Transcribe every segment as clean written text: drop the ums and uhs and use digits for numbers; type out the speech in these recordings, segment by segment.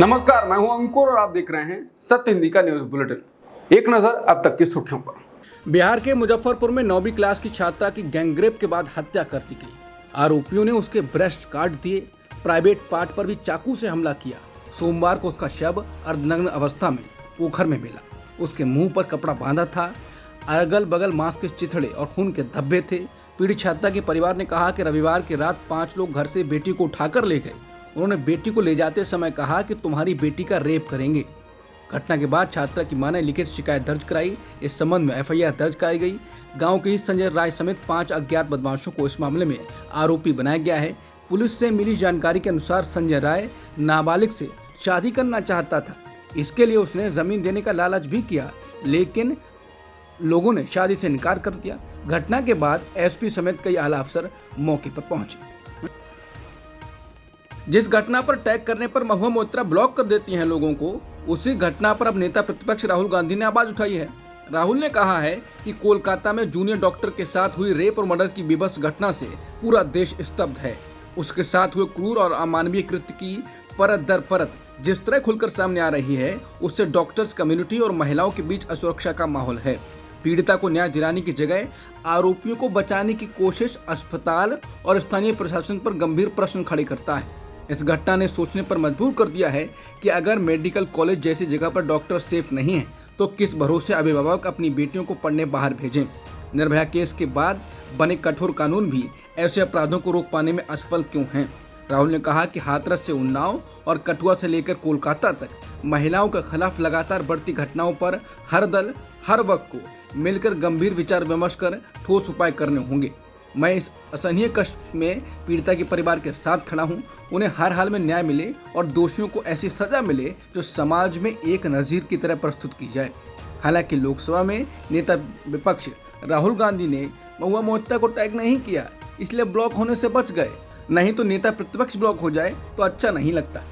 नमस्कार, मैं हूं अंकुर और आप देख रहे हैं सत्य हिंदी का न्यूज बुलेटिन। एक नजर अब तक की सुर्खियों पर। बिहार के मुजफ्फरपुर में 9वीं क्लास की छात्रा की गैंगरेप के बाद हत्या कर दी गई। आरोपियों ने उसके ब्रेस्ट काट दिए, प्राइवेट पार्ट पर भी चाकू से हमला किया। सोमवार को उसका शव अर्धनग्न अवस्था में पोखर में मिला। उसके मुंह पर कपड़ा बांधा था। अगल बगल मांस के चिथड़े और खून के धब्बे थे। पीड़ित छात्रा के परिवार ने कहा कि रविवार की रात 5 लोग घर से बेटी को उठाकर ले गए। उन्होंने बेटी को ले जाते समय कहा कि तुम्हारी बेटी का रेप करेंगे। घटना के बाद छात्रा की मां ने लिखित शिकायत दर्ज कराई। इस संबंध में एफआईआर दर्ज कराई गई। गांव के ही संजय राय समेत 5 अज्ञात बदमाशों को इस मामले में आरोपी बनाया गया है। पुलिस से मिली जानकारी के अनुसार संजय राय नाबालिग से शादी करना चाहता था। इसके लिए उसने जमीन देने का लालच भी किया, लेकिन लोगों ने शादी से इनकार कर दिया। घटना के बाद एसपी समेत कई आला अफसर मौके पर पहुंचे। जिस घटना पर टैग करने पर महुआ मोइत्रा ब्लॉक कर देती हैं लोगों को, उसी घटना पर अब नेता प्रतिपक्ष राहुल गांधी ने आवाज उठाई है। राहुल ने कहा है कि कोलकाता में जूनियर डॉक्टर के साथ हुई रेप और मर्डर की बीभत्स घटना से पूरा देश स्तब्ध है। उसके साथ हुए क्रूर और अमानवीय कृत्य की परत दर परत जिस तरह खुलकर सामने आ रही है, उससे डॉक्टर्स कम्युनिटी और महिलाओं के बीच असुरक्षा का माहौल है। पीड़िता को न्याय दिलाने की जगह आरोपियों को बचाने की कोशिश अस्पताल और स्थानीय प्रशासन पर गंभीर प्रश्न खड़े करता है। इस घटना ने सोचने पर मजबूर कर दिया है कि अगर मेडिकल कॉलेज जैसी जगह पर डॉक्टर सेफ नहीं है, तो किस भरोसे अभिभावक अपनी बेटियों को पढ़ने बाहर भेजें। निर्भया केस के बाद बने कठोर कानून भी ऐसे अपराधों को रोक पाने में असफल क्यों हैं। राहुल ने कहा कि हाथरस से उन्नाव और कठुआ से लेकर कोलकाता तक महिलाओं के खिलाफ लगातार बढ़ती घटनाओं पर हर दल हर वक्त को मिलकर गंभीर विचार विमर्श कर ठोस उपाय करने होंगे। मैं इस असहनीय कष्ट में पीड़िता के परिवार के साथ खड़ा हूं। उन्हें हर हाल में न्याय मिले और दोषियों को ऐसी सजा मिले जो समाज में एक नजीर की तरह प्रस्तुत की जाए। हालांकि लोकसभा में नेता विपक्ष राहुल गांधी ने महुआ मोइत्रा को टैग नहीं किया, इसलिए ब्लॉक होने से बच गए। नहीं तो नेता प्रतिपक्ष ब्लॉक हो जाए तो अच्छा नहीं लगता।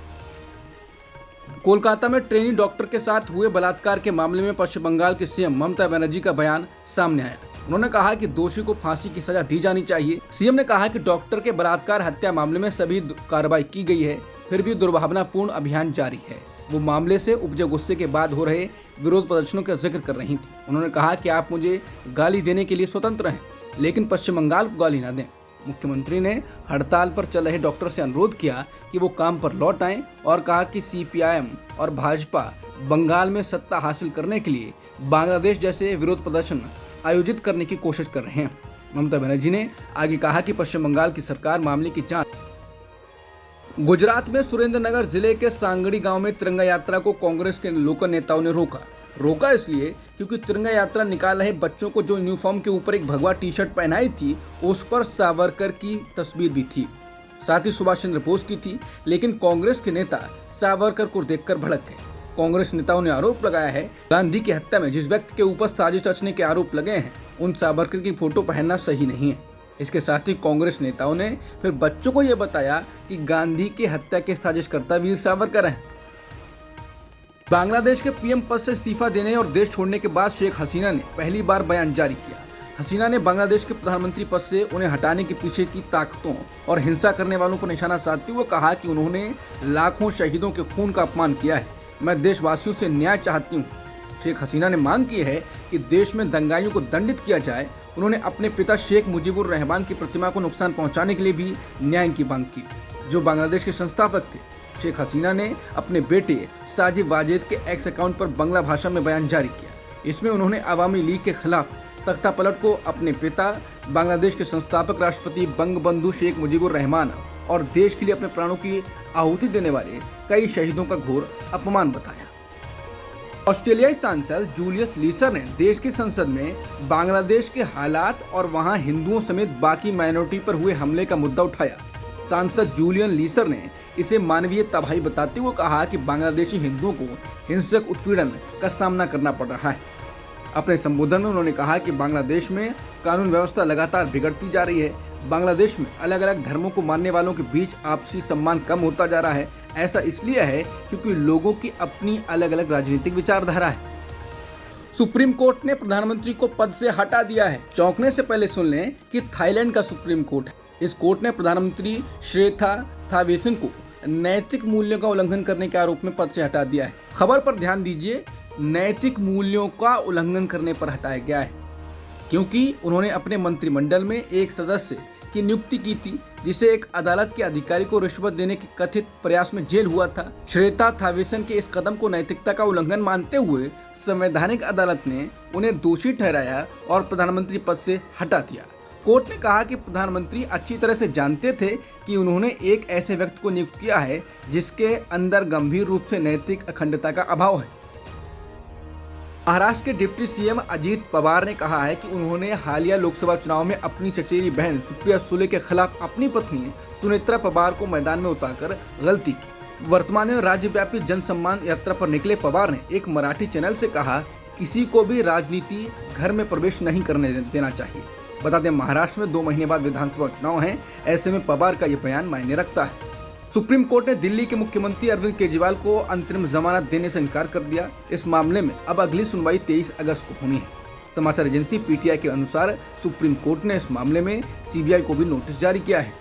कोलकाता में ट्रेनी डॉक्टर के साथ हुए बलात्कार के मामले में पश्चिम बंगाल के सीएम ममता बनर्जी का बयान सामने आया। उन्होंने कहा कि दोषी को फांसी की सजा दी जानी चाहिए। सीएम ने कहा कि डॉक्टर के बलात्कार हत्या मामले में सभी कार्रवाई की गई है, फिर भी दुर्भावनापूर्ण अभियान जारी है। वो मामले से उपजे गुस्से के बाद हो रहे विरोध प्रदर्शनों का जिक्र कर रही थी। उन्होंने कहा कि आप मुझे गाली देने के लिए स्वतंत्र हैं, लेकिन पश्चिम बंगाल को गाली न दें। मुख्यमंत्री ने हड़ताल पर चल रहे डॉक्टर से अनुरोध किया कि वो काम पर लौट आएं और कहा कि सीपीआईएम और भाजपा बंगाल में सत्ता हासिल करने के लिए बांग्लादेश जैसे विरोध प्रदर्शन आयोजित करने की कोशिश कर रहे हैं। ममता बनर्जी ने आगे कहा कि पश्चिम बंगाल की सरकार मामले की जांच। गुजरात में सुरेंद्रनगर जिले के सांगड़ी गांव में तिरंगा यात्रा को कांग्रेस के लोकल नेताओं ने रोका इसलिए क्योंकि तिरंगा यात्रा निकाल रहे बच्चों को जो यूनिफॉर्म के ऊपर एक भगवा टी शर्ट पहनाई थी, उस पर सावरकर की तस्वीर भी थी, साथ ही सुभाष चंद्र बोस की थी। लेकिन कांग्रेस के नेता सावरकर को देखकर भड़क गए। कांग्रेस नेताओं ने आरोप लगाया है गांधी की हत्या में जिस व्यक्ति के ऊपर साजिश रचने के आरोप लगे हैं, उन सावरकर की फोटो पहनना सही नहीं है। इसके साथ ही कांग्रेस नेताओं ने फिर बच्चों को यह बताया कि गांधी की हत्या के साजिशकर्ता वीर सावरकर हैं। बांग्लादेश के पीएम पद से इस्तीफा देने और देश छोड़ने के बाद शेख हसीना ने पहली बार बयान जारी किया। हसीना ने बांग्लादेश के प्रधानमंत्री पद से उन्हें हटाने के पीछे की ताकतों और हिंसा करने वालों पर निशाना साधते हुए कहा कि उन्होंने लाखों शहीदों के खून का अपमान किया है। मैं देशवासियों से न्याय चाहती हूँ। शेख हसीना ने मांग की है कि देश में दंगाइयों को दंडित किया जाए। उन्होंने अपने पिता शेख मुजीबुर रहमान की प्रतिमा को नुकसान पहुंचाने के लिए भी न्याय की मांग की, जो बांग्लादेश के संस्थापक थे। शेख हसीना ने अपने बेटे साजिद वाजेद के एक्स अकाउंट पर बांग्ला भाषा में बयान जारी किया। इसमें उन्होंने अवामी लीग के खिलाफ तख्तापलट को अपने पिता, बांग्लादेश के संस्थापक राष्ट्रपति बंगबंधु शेख मुजीबुर रहमान और देश के लिए अपने प्राणों की आहुति देने वाले कई शहीदों का घोर अपमान बताया। ऑस्ट्रेलियाई सांसद जूलियस लीसर ने देश की संसद में बांग्लादेश के हालात और वहां हिंदुओं समेत बाकी माइनॉरिटी पर हुए हमले का मुद्दा उठाया। सांसद जूलियन लीसर ने इसे मानवीय तबाही बताते हुए कहा कि बांग्लादेशी हिंदुओं को हिंसक उत्पीड़न का सामना करना पड़ रहा है। अपने संबोधन में उन्होंने कहा कि बांग्लादेश में कानून व्यवस्था लगातार बिगड़ती जा रही है। बांग्लादेश में अलग अलग धर्मों को मानने वालों के बीच आपसी सम्मान कम होता जा रहा है। ऐसा इसलिए है क्योंकि लोगों की अपनी अलग अलग राजनीतिक विचारधारा है। सुप्रीम कोर्ट ने प्रधानमंत्री को पद से हटा दिया है। चौंकने से पहले सुन लें कि थाईलैंड का सुप्रीम कोर्ट है। इस कोर्ट ने प्रधानमंत्री श्रेथा थाविसिन को नैतिक मूल्यों का उल्लंघन करने के आरोप में पद से हटा दिया है। खबर पर ध्यान दीजिए, नैतिक मूल्यों का उल्लंघन करने पर हटाया गया है, क्योंकि उन्होंने अपने मंत्रिमंडल में एक सदस्य की नियुक्ति की थी जिसे एक अदालत के अधिकारी को रिश्वत देने के कथित प्रयास में जेल हुआ था। श्वेता थावेसन के इस कदम को नैतिकता का उल्लंघन मानते हुए संवैधानिक अदालत ने उन्हें दोषी ठहराया और प्रधानमंत्री पद से हटा दिया। कोर्ट ने कहा कि प्रधानमंत्री अच्छी तरह से जानते थे कि उन्होंने एक ऐसे व्यक्ति को नियुक्त किया है जिसके अंदर गंभीर रूप से नैतिक अखंडता का अभाव है। महाराष्ट्र के डिप्टी सीएम अजीत पवार ने कहा है कि उन्होंने हालिया लोकसभा चुनाव में अपनी चचेरी बहन सुप्रिया सुले के खिलाफ अपनी पत्नी सुनेत्रा पवार को मैदान में उतारकर गलती की। वर्तमान में राज्यव्यापी जन सम्मान यात्रा पर निकले पवार ने एक मराठी चैनल से कहा, किसी को भी राजनीति घर में प्रवेश नहीं करने देना चाहिए। बता दें, महाराष्ट्र में 2 महीने बाद विधानसभा चुनाव हैं, ऐसे में पवार का ये बयान मायने रखता है। सुप्रीम कोर्ट ने दिल्ली के मुख्यमंत्री अरविंद केजरीवाल को अंतरिम जमानत देने से इनकार कर दिया। इस मामले में अब अगली सुनवाई 23 अगस्त को होनी है। समाचार एजेंसी पीटीआई के अनुसार सुप्रीम कोर्ट ने इस मामले में सीबीआई को भी नोटिस जारी किया है।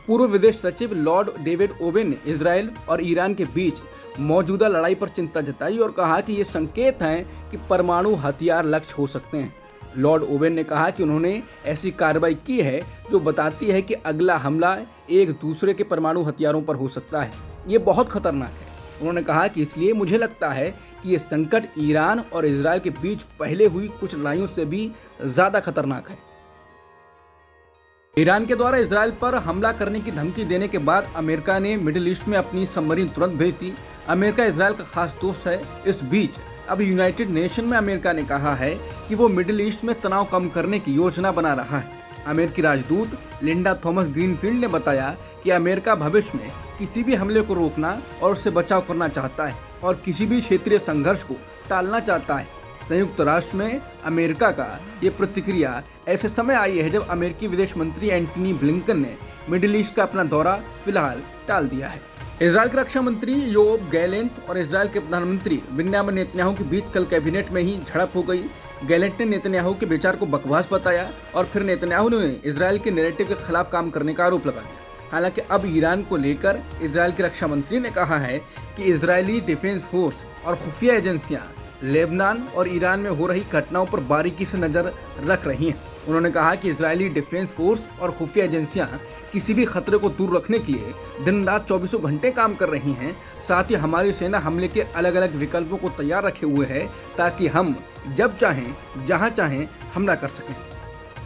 पूर्व विदेश सचिव लॉर्ड डेविड ओवेन ने इजरायल और ईरान के बीच मौजूदा लड़ाई पर चिंता जताई और कहा कि ये संकेत हैं कि परमाणु हथियार लक्ष्य हो सकते हैं। लॉर्ड ओवेन ने कहा कि उन्होंने ऐसी कार्रवाई की है जो बताती है कि अगला हमला एक दूसरे के परमाणु हथियारों पर हो सकता है। ये बहुत खतरनाक है। उन्होंने कहा कि इसलिए मुझे लगता है कि ये संकट ईरान और इजरायल के बीच पहले हुई कुछ लड़ाइयों से भी ज्यादा खतरनाक है। ईरान के द्वारा इजरायल पर हमला करने की धमकी देने के बाद अमेरिका ने मिडिल ईस्ट में अपनी सबमरीन तुरंत भेज दी। अमेरिका इजरायल का खास दोस्त है। इस बीच अब यूनाइटेड नेशन में अमेरिका ने कहा है कि वो मिडिल ईस्ट में तनाव कम करने की योजना बना रहा है। अमेरिकी राजदूत लिंडा थॉमस ग्रीनफील्ड ने बताया कि अमेरिका भविष्य में किसी भी हमले को रोकना और उससे बचाव करना चाहता है और किसी भी क्षेत्रीय संघर्ष को टालना चाहता है। संयुक्त राष्ट्र में अमेरिका का ये प्रतिक्रिया ऐसे समय आई है जब अमेरिकी विदेश मंत्री एंटनी ब्लिंकन ने मिडिल ईस्ट का अपना दौरा फिलहाल टाल दिया है। इजरायल के रक्षा मंत्री योब गैलेंट और इजरायल के प्रधानमंत्री बेंजामिन नेतन्याहू के बीच कल कैबिनेट में ही झड़प हो गई। गैलेंट ने नेतन्याहू के विचार को बकवास बताया और फिर नेतन्याहू ने इजरायल के नैरेटिव के खिलाफ काम करने का आरोप लगा दिया। हालांकि अब ईरान को लेकर इजरायल के रक्षा मंत्री ने कहा है कि इजरायली डिफेंस फोर्स और खुफिया एजेंसियां लेबनान और ईरान में हो रही घटनाओं पर बारीकी से नजर रख रही हैं। उन्होंने कहा कि इजरायली डिफेंस फोर्स और खुफिया एजेंसियां किसी भी खतरे को दूर रखने के लिए दिन रात 24 घंटे काम कर रही हैं। साथ ही हमारी सेना हमले के अलग अलग विकल्पों को तैयार रखे हुए है ताकि हम जब चाहें जहां चाहें हमला कर सकें।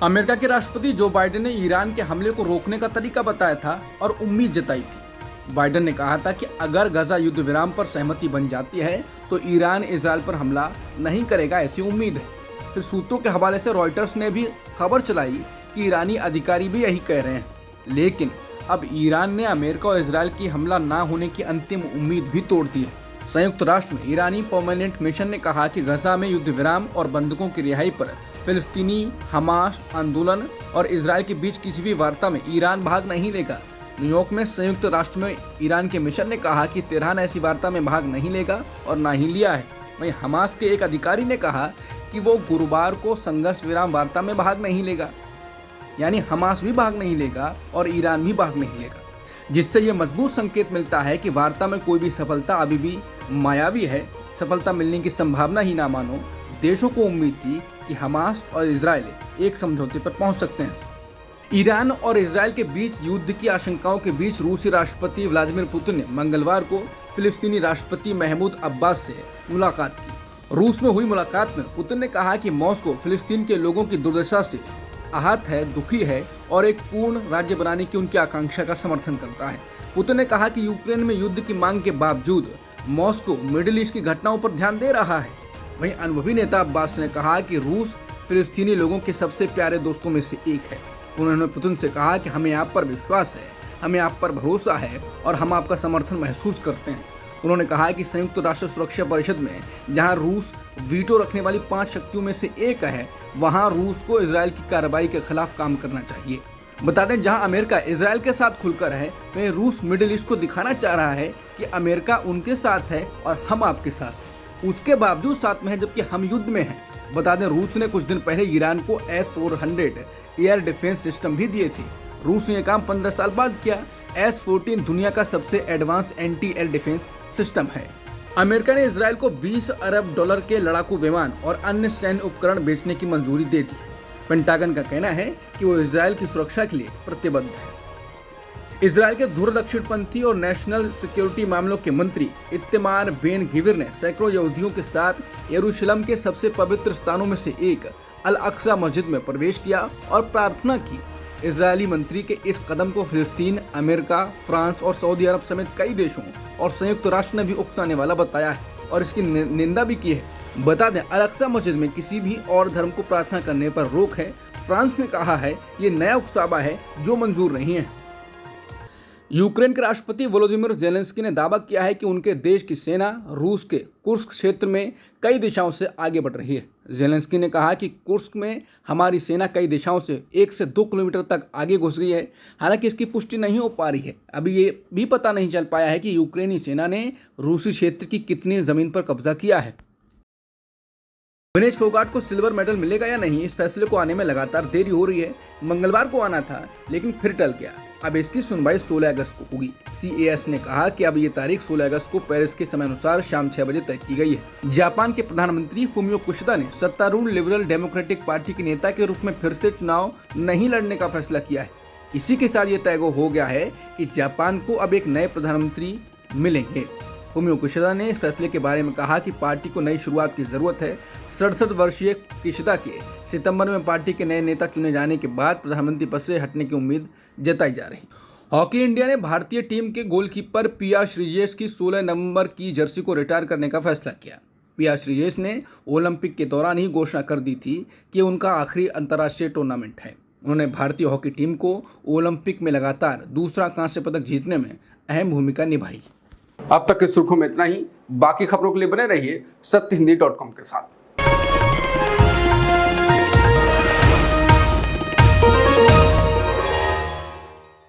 अमेरिका के राष्ट्रपति जो बाइडेन ने ईरान के हमले को रोकने का तरीका बताया था और उम्मीद जताई थी। बाइडेन ने कहा था कि अगर गजा युद्ध विराम पर सहमति बन जाती है तो ईरान इजरायल पर हमला नहीं करेगा, ऐसी उम्मीद है। फिर सूत्रों के हवाले से रॉयटर्स ने भी खबर चलाई कि ईरानी अधिकारी भी यही कह रहे हैं। लेकिन अब ईरान ने अमेरिका और इजरायल की हमला न होने की अंतिम उम्मीद भी तोड़ दी है। संयुक्त राष्ट्र में ईरानी परमानेंट मिशन ने कहा कि गजा में युद्ध विराम और बंधकों की रिहाई पर फिलिस्तीनी हमास आंदोलन और इजरायल के बीच किसी भी वार्ता में ईरान भाग नहीं लेगा। न्यूयॉर्क में संयुक्त राष्ट्र में ईरान के मिशन ने कहा कि तेहरान ऐसी वार्ता में भाग नहीं लेगा और ना ही लिया है। वहीं हमास के एक अधिकारी ने कहा कि वो गुरुवार को संघर्ष विराम वार्ता में भाग नहीं लेगा, यानी हमास भी भाग नहीं लेगा और ईरान भी भाग नहीं लेगा, जिससे ये मजबूत संकेत मिलता है कि वार्ता में कोई भी सफलता अभी भी मायावी है। सफलता मिलने की संभावना ही ना मानो। देशों को उम्मीद थी कि हमास और इजरायल एक समझौते पर पहुंच सकते हैं। ईरान और इजरायल के बीच युद्ध की आशंकाओं के बीच रूसी राष्ट्रपति व्लादिमीर पुतिन ने मंगलवार को फिलिस्तीनी राष्ट्रपति महमूद अब्बास से मुलाकात की। रूस में हुई मुलाकात में पुतिन ने कहा कि मॉस्को फिलिस्तीन के लोगों की दुर्दशा से आहत है, दुखी है और एक पूर्ण राज्य बनाने की उनकी आकांक्षा का समर्थन करता है। पुतिन ने कहा कि यूक्रेन में युद्ध की मांग के बावजूद मॉस्को मिडिल ईस्ट की घटनाओं पर ध्यान दे रहा है। वहीं अनुभवी नेता अब्बास ने कहा कि रूस फिलिस्तीनी लोगों के सबसे प्यारे दोस्तों में से एक है। उन्होंने पुतिन से कहा कि हमें आप पर विश्वास है, हमें आप पर भरोसा है और हम आपका समर्थन महसूस करते हैं। उन्होंने कहा कि संयुक्त राष्ट्र सुरक्षा परिषद में जहां रूस वीटो रखने वाली 5 शक्तियों में से एक है, वहां रूस को इजरायल की कार्रवाई के खिलाफ काम करना चाहिए। बता दें, जहां अमेरिका इजरायल के साथ खुलकर है, वहीं रूस मिडिल ईस्ट को दिखाना चाह रहा है कि अमेरिका उनके साथ है और हम आपके साथ हैं। उसके बावजूद साथ में है जबकि हम युद्ध में हैं। बता दें, रूस ने कुछ दिन पहले ईरान को S-400 एयर डिफेंस सिस्टम भी दिए थे। रूस ने यह काम 15 साल बाद किया। S-14 दुनिया का सबसे advance anti air defence system है। अमेरिका ने इजराइल को 20 अरब डॉलर के लड़ाकू विमान और अन्य सैन्य उपकरण बेचने की मंजूरी दे दी। पेंटागन का कहना है कि वो इजराइल की सुरक्षा के लिए प्रतिबद्ध है। इजराइल के धुर दक्षिणपंथी और नेशनल सिक्योरिटी मामलों के मंत्री इत्तेमार बेन गिविर ने सैकड़ों यहूदियों के साथ यरूशलेम के सबसे पवित्र स्थानों में से एक अल अक्सा मस्जिद में प्रवेश किया और प्रार्थना की। इजरायली मंत्री के इस कदम को फिलिस्तीन, अमेरिका, फ्रांस और सऊदी अरब समेत कई देशों और संयुक्त राष्ट्र ने भी उकसाने वाला बताया है और इसकी निंदा भी की है। बता दें, अल अक्सा मस्जिद में किसी भी और धर्म को प्रार्थना करने पर रोक है। फ्रांस ने कहा है ये नया उकसावा है जो मंजूर नहीं है। यूक्रेन के राष्ट्रपति वोलोदिमीर ज़ेलेंस्की ने दावा किया है कि उनके देश की सेना रूस के कुर्स्क क्षेत्र में कई दिशाओं से आगे बढ़ रही है। ज़ेलेंस्की ने कहा कि कुर्स्क में हमारी सेना कई दिशाओं से 1 से 2 किलोमीटर तक आगे घुस गई है। हालांकि इसकी पुष्टि नहीं हो पा रही है। अभी ये भी पता नहीं चल पाया है कि यूक्रेनी सेना ने रूसी क्षेत्र की कितनी जमीन पर कब्जा किया है। विनेश फोगाट को सिल्वर मेडल मिलेगा या नहीं, इस फैसले को आने में लगातार देरी हो रही है। मंगलवार को आना था लेकिन फिर टल गया। अब इसकी सुनवाई 16 अगस्त को होगी। CAS ने कहा कि अब ये तारीख 16 अगस्त को पेरिस के समय अनुसार शाम 6 बजे तय की गई है। जापान के प्रधानमंत्री फुमियो किशिदा ने सत्तारूढ़ लिबरल डेमोक्रेटिक पार्टी के नेता के रूप में फिर से चुनाव नहीं लड़ने का फैसला किया है। इसी के साथ ये तय हो गया है कि जापान को अब एक नए प्रधानमंत्री मिलेंगे। फुमियो किशिदा ने इस फैसले के बारे में कहा कि पार्टी को नई शुरुआत की जरूरत है। 67 वर्षीय किशिदा के सितंबर में पार्टी के नए नेता चुने जाने के बाद प्रधानमंत्री पद से हटने की उम्मीद जताई जा रही। हॉकी इंडिया ने भारतीय टीम के गोलकीपर पिया श्रीजेश की 16 नवंबर की जर्सी को रिटायर करने का फैसला किया। पिया श्रीजेश ने ओलंपिक के दौरान ही घोषणा कर दी थी कि उनका आखिरी अंतर्राष्ट्रीय टूर्नामेंट है। उन्होंने भारतीय हॉकी टीम को ओलंपिक में लगातार दूसरा कांस्य पदक जीतने में अहम भूमिका निभाई। अब तक की सुर्खियों में इतना ही। बाकी खबरों के लिए बने रहिए सत्यहिंदी.com के साथ।